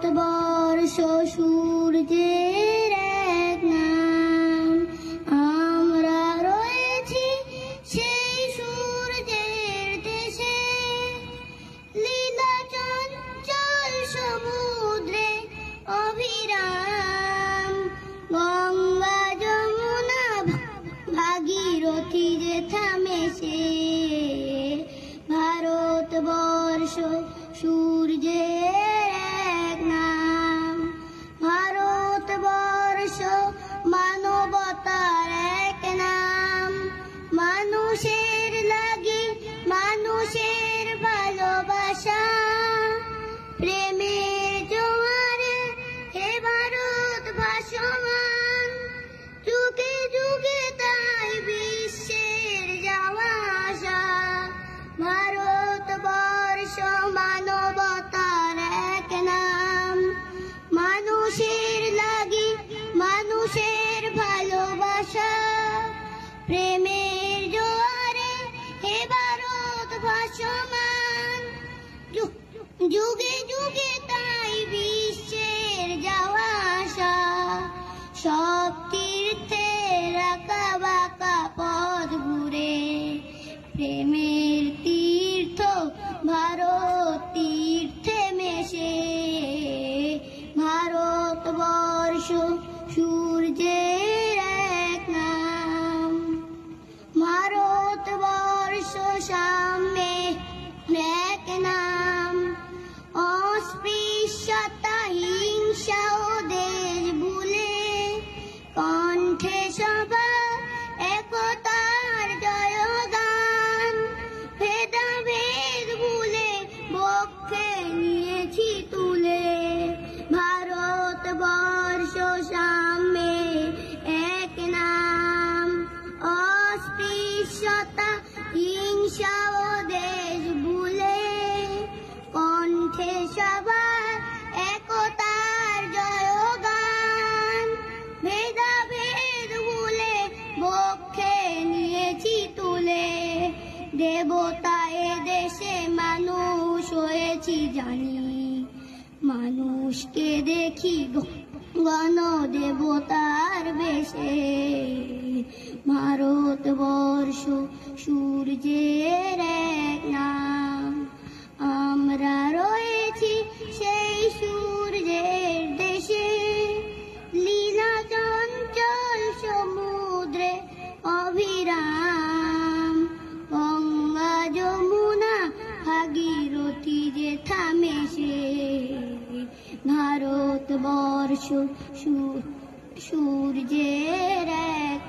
ভারতবর্ষ সূর্যের এক নাম, আমরা রয়েছি সেই সূর্যের দেশে। লীলা চঞ্চল সমুদ্রে অবিরাম, গঙ্গা যমুনা ভাগীরথী যে থামে সে। ভারতবর্ষ সূর্যের এক নাম, ভারতবর্ষ মানবতার এক নাম। মানুষের লাগি মানুষের ভালোবাসা, প্রেমের জোয়ারে হে ভারত ভাসমান। যুগে যুগে তাই বিশ্বের যাওয়া আসা, ভারতবর্ষ মানবতার এক নাম। মানুষের লাগি মানুষের ভালোবাসা, প্রেমের জোয়ারে হে ভারত ভাসমান। যুগে যুগে তাই বিশ্বের যাওয়া আসা, সব তীর্থের আঁকা বাঁকা পথ ঘুরে। প্রেমের তীর্থ ভারত তীর্থে মেশে। ভারতবর্ষ সূর্যের এক নাম, ভারতবর্ষ সাম্যের এক নাম। অস্পৃশ্যতা হিংসা ও দেশ ভুলে, কণ্ঠে সবার একতার জয়গান। ভেদাভেদ ভুলে বক্ষে নিয়েছি তুলে, ভারতবর্ষ সাম্যের এক নাম। অস্পৃশ্যতা হিংসা ও দেশ ভুলে, কণ্ঠে সবার একতার জয়গান। ভেদাভেদ ভুলে বক্ষে নিয়েছি তুলে, দেবতা এ দেশে মানুষ হয়েছি জানি। মানুষকে দেখি গণ দেবতার বেশে। ভারতবর্ষ সূর্যের এক নাম, আমরা রয়েছি সেই সূর্যের দেশে। লীলা চঞ্চল সমুদ্রে অবিরাম, গঙ্গা যমুনা ভাগীরথী যে থামে সে। ভারতবর্ষ সূর্যের এক